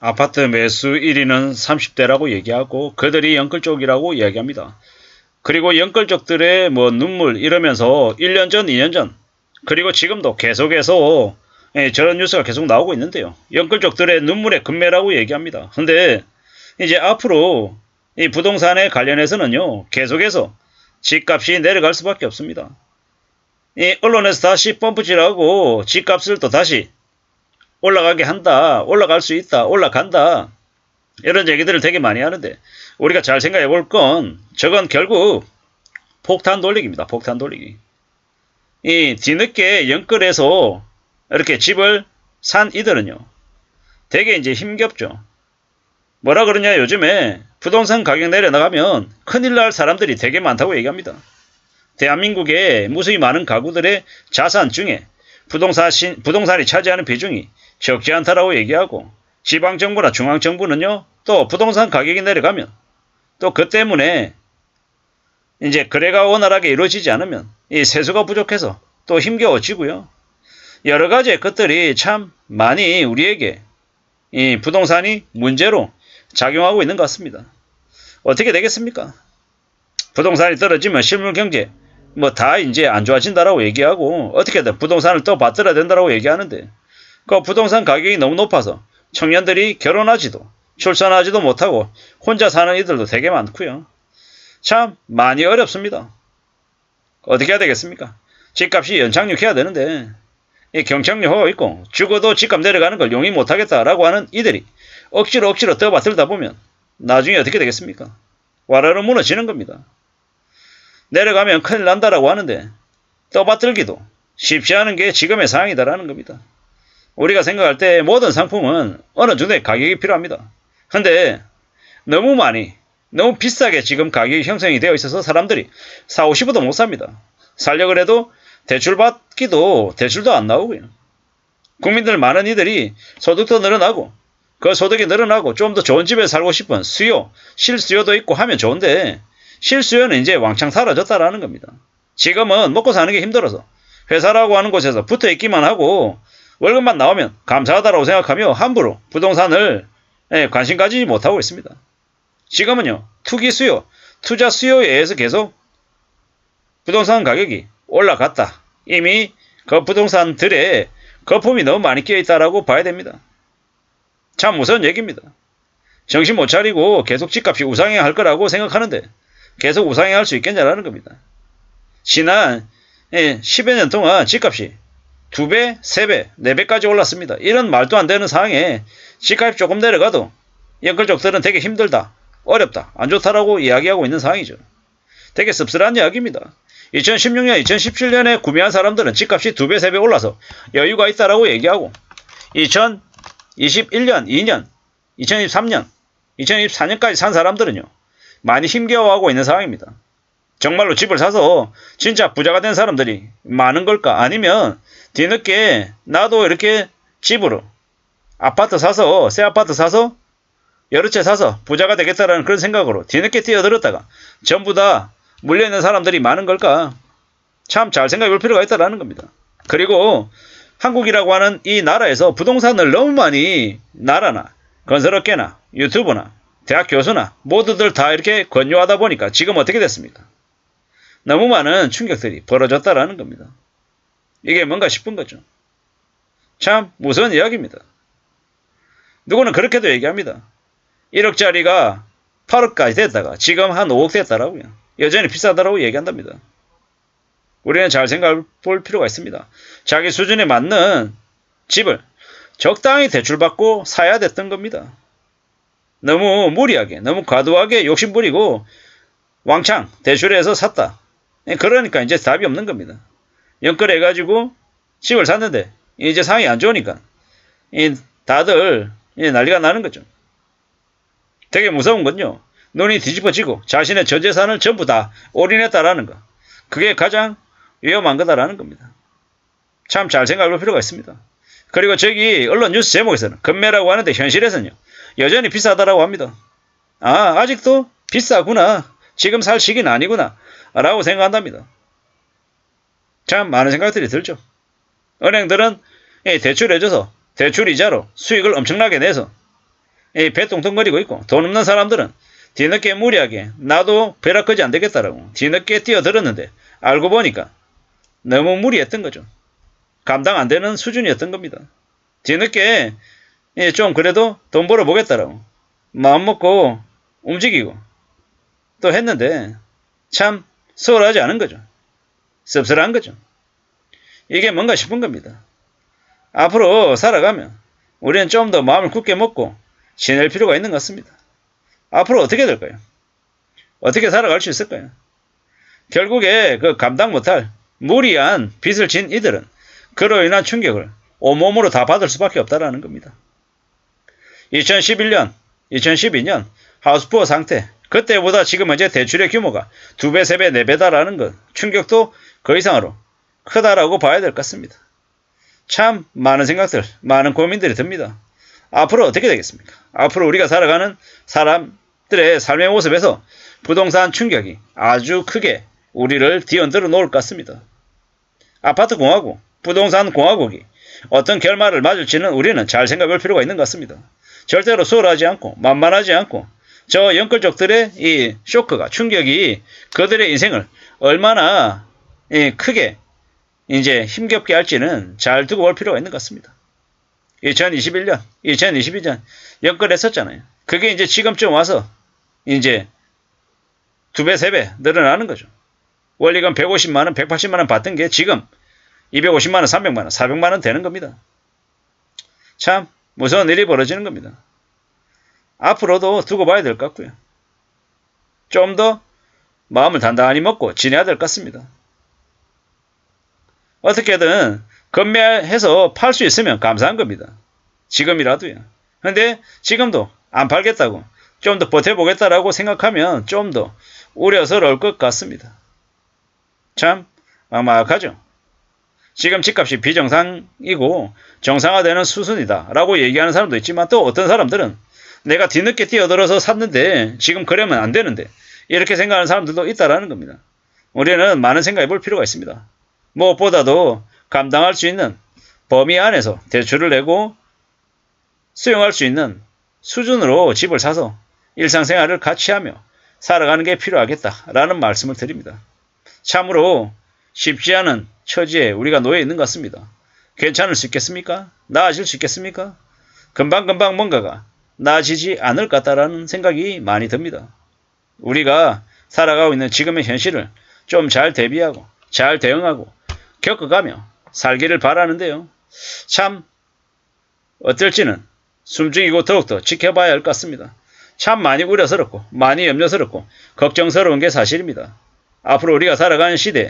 아파트 매수 1위는 30대라고 얘기하고 그들이 영끌 쪽이라고 이야기합니다. 그리고 영끌 쪽들의 뭐 눈물 이러면서 1년 전, 2년 전 그리고 지금도 계속해서 저런 뉴스가 계속 나오고 있는데요. 영끌 쪽들의 눈물의 금매라고 얘기합니다. 근데 이제 앞으로 이 부동산에 관련해서는요. 계속해서 집값이 내려갈 수밖에 없습니다. 이 언론에서 다시 펌프질하고 집값을 또 다시 올라가게 한다. 올라갈 수 있다. 올라간다. 이런 얘기들을 되게 많이 하는데 우리가 잘 생각해 볼 건 저건 결국 폭탄 돌리기입니다. 폭탄 돌리기. 이 뒤늦게 영끌해서 이렇게 집을 산 이들은요. 되게 이제 힘겹죠. 뭐라 그러냐 요즘에 부동산 가격 내려나가면 큰일 날 사람들이 되게 많다고 얘기합니다. 대한민국의 무수히 많은 가구들의 자산 중에 부동산이 차지하는 비중이 적지 않다라고 얘기하고 지방정부나 중앙정부는요. 또 부동산 가격이 내려가면 또 그 때문에 이제 거래가 원활하게 이루어지지 않으면 이 세수가 부족해서 또 힘겨워지고요. 여러 가지의 것들이 참 많이 우리에게 이 부동산이 문제로 작용하고 있는 것 같습니다. 어떻게 되겠습니까? 부동산이 떨어지면 실물 경제 뭐 다 이제 안 좋아진다라고 얘기하고 어떻게든 부동산을 또 받들어야 된다라고 얘기하는데 그 부동산 가격이 너무 높아서 청년들이 결혼하지도 출산하지도 못하고 혼자 사는 이들도 되게 많고요. 참 많이 어렵습니다. 어떻게 해야 되겠습니까? 집값이 연착륙해야 되는데 이 경착륙하고 있고 죽어도 집값 내려가는 걸 용인 못하겠다라고 하는 이들이 억지로 떠받들다 보면 나중에 어떻게 되겠습니까? 와르르 무너지는 겁니다. 내려가면 큰일 난다라고 하는데 떠받들기도 쉽지 않은 게 지금의 상황이다라는 겁니다. 우리가 생각할 때 모든 상품은 어느 정도의 가격이 필요합니다. 근데 너무 많이 너무 비싸게 지금 가격이 형성이 되어 있어서 사람들이 사고 싶어도 못 삽니다. 살려고 해도 대출 받기도 대출도 안 나오고요. 국민들 많은 이들이 소득도 늘어나고 그 소득이 늘어나고 좀 더 좋은 집에 살고 싶은 수요, 실수요도 있고 하면 좋은데 실수요는 이제 왕창 사라졌다라는 겁니다. 지금은 먹고 사는 게 힘들어서 회사라고 하는 곳에서 붙어있기만 하고 월급만 나오면 감사하다라고 생각하며 함부로 부동산을 관심 가지지 못하고 있습니다. 지금은요. 투기 수요, 투자 수요에 의해서 계속 부동산 가격이 올라갔다. 이미 그 부동산들의 거품이 너무 많이 끼어있다라고 봐야 됩니다. 참 무서운 얘기입니다. 정신 못 차리고 계속 집값이 우상향할 거라고 생각하는데 계속 우상향할 수 있겠냐라는 겁니다. 지난 10여 년 동안 집값이 2배, 3배, 4배까지 올랐습니다. 이런 말도 안 되는 상황에 집값이 조금 내려가도 영끌족들은 되게 힘들다, 어렵다, 안 좋다라고 이야기하고 있는 상황이죠. 되게 씁쓸한 이야기입니다. 2016년, 2017년에 구매한 사람들은 집값이 2배, 3배 올라서 여유가 있다라고 얘기하고 2021년, 2년, 2023년, 2024년까지 산 사람들은요. 많이 힘겨워하고 있는 상황입니다. 정말로 집을 사서 진짜 부자가 된 사람들이 많은 걸까? 아니면 뒤늦게 나도 이렇게 집으로 아파트 사서 새 아파트 사서 여러 채 사서 부자가 되겠다라는 그런 생각으로 뒤늦게 뛰어들었다가 전부 다 물려있는 사람들이 많은 걸까? 참 잘 생각해 볼 필요가 있다라는 겁니다. 그리고 한국이라고 하는 이 나라에서 부동산을 너무 많이 나라나 건설업계나 유튜브나 대학 교수나 모두들 다 이렇게 권유하다 보니까 지금 어떻게 됐습니까? 너무 많은 충격들이 벌어졌다라는 겁니다. 이게 뭔가 싶은 거죠. 참 무서운 이야기입니다. 누구는 그렇게도 얘기합니다. 1억짜리가 8억까지 됐다가 지금 한 5억 됐다라고요. 여전히 비싸다라고 얘기한답니다. 우리는 잘 생각해 볼 필요가 있습니다. 자기 수준에 맞는 집을 적당히 대출받고 사야 됐던 겁니다. 너무 무리하게, 너무 과도하게 욕심부리고 왕창 대출해서 샀다. 그러니까 이제 답이 없는 겁니다. 연끌해가지고 집을 샀는데 이제 상황이 안 좋으니까 다들 난리가 나는 거죠. 되게 무서운 건요. 눈이 뒤집어지고 자신의 전 재산을 전부 다 올인했다라는 거. 그게 가장 위험한 거다라는 겁니다. 참 잘 생각해 볼 필요가 있습니다. 그리고 저기 언론 뉴스 제목에서는 금매라고 하는데 현실에서는요. 여전히 비싸다라고 합니다. 아, 아직도 비싸구나. 지금 살 시기는 아니구나. 라고 생각한답니다. 참 많은 생각들이 들죠. 은행들은 대출해줘서 대출 이자로 수익을 엄청나게 내서 배 뚱뚱거리고 있고 돈 없는 사람들은 뒤늦게 무리하게 나도 벼락거지 안 되겠다라고 뒤늦게 뛰어들었는데 알고 보니까 너무 무리했던 거죠. 감당 안 되는 수준이었던 겁니다. 뒤늦게 좀 그래도 돈 벌어보겠다라고 마음 먹고 움직이고 또 했는데 참 수월하지 않은 거죠. 씁쓸한 거죠. 이게 뭔가 싶은 겁니다. 앞으로 살아가면 우리는 좀 더 마음을 굳게 먹고 지낼 필요가 있는 것 같습니다. 앞으로 어떻게 될까요? 어떻게 살아갈 수 있을까요? 결국에 그 감당 못할 무리한 빚을 진 이들은 그로 인한 충격을 온몸으로 다 받을 수밖에 없다는 겁니다. 2011년, 2012년 하우스푸어 상태, 그때보다 지금 이제 대출의 규모가 2배, 3배, 4배다라는 것, 충격도 그 이상으로 크다라고 봐야 될 것 같습니다. 참 많은 생각들, 많은 고민들이 듭니다. 앞으로 어떻게 되겠습니까? 앞으로 우리가 살아가는 사람들의 삶의 모습에서 부동산 충격이 아주 크게 우리를 뒤흔들어 놓을 것 같습니다. 아파트 공화국, 부동산 공화국이 어떤 결말을 맞을지는 우리는 잘 생각할 필요가 있는 것 같습니다. 절대로 수월하지 않고 만만하지 않고 저 영끌족들의 이 쇼크가 충격이 그들의 인생을 얼마나 크게 이제 힘겹게 할지는 잘 두고 볼 필요가 있는 것 같습니다. 2021년, 2022년 영끌했었잖아요. 그게 이제 지금쯤 와서 이제 2배, 3배 늘어나는 거죠. 원리금 150만원, 180만원 받던 게 지금 250만원, 300만원, 400만원 되는 겁니다. 참 무서운 일이 벌어지는 겁니다. 앞으로도 두고 봐야 될 것 같고요. 좀 더 마음을 단단히 먹고 지내야 될 것 같습니다. 어떻게든 건매해서 팔 수 있으면 감사한 겁니다. 지금이라도요. 근데 지금도 안 팔겠다고 좀 더 버텨보겠다라고 생각하면 좀 더 우려스러울 것 같습니다. 참 막막하죠. 지금 집값이 비정상이고 정상화되는 수순이다 라고 얘기하는 사람도 있지만 또 어떤 사람들은 내가 뒤늦게 뛰어들어서 샀는데 지금 그러면 안 되는데 이렇게 생각하는 사람들도 있다라는 겁니다. 우리는 많은 생각해 볼 필요가 있습니다. 무엇보다도 감당할 수 있는 범위 안에서 대출을 내고 수용할 수 있는 수준으로 집을 사서 일상생활을 같이 하며 살아가는 게 필요하겠다라는 말씀을 드립니다. 참으로 쉽지 않은 처지에 우리가 놓여 있는 것 같습니다. 괜찮을 수 있겠습니까? 나아질 수 있겠습니까? 금방금방 뭔가가 나아지지 않을 것 같다라는 생각이 많이 듭니다. 우리가 살아가고 있는 지금의 현실을 좀 잘 대비하고 잘 대응하고 겪어가며 살기를 바라는데요. 참 어떨지는 숨죽이고 더욱더 지켜봐야 할 것 같습니다. 참 많이 우려스럽고 많이 염려스럽고 걱정스러운 게 사실입니다. 앞으로 우리가 살아가는 시대에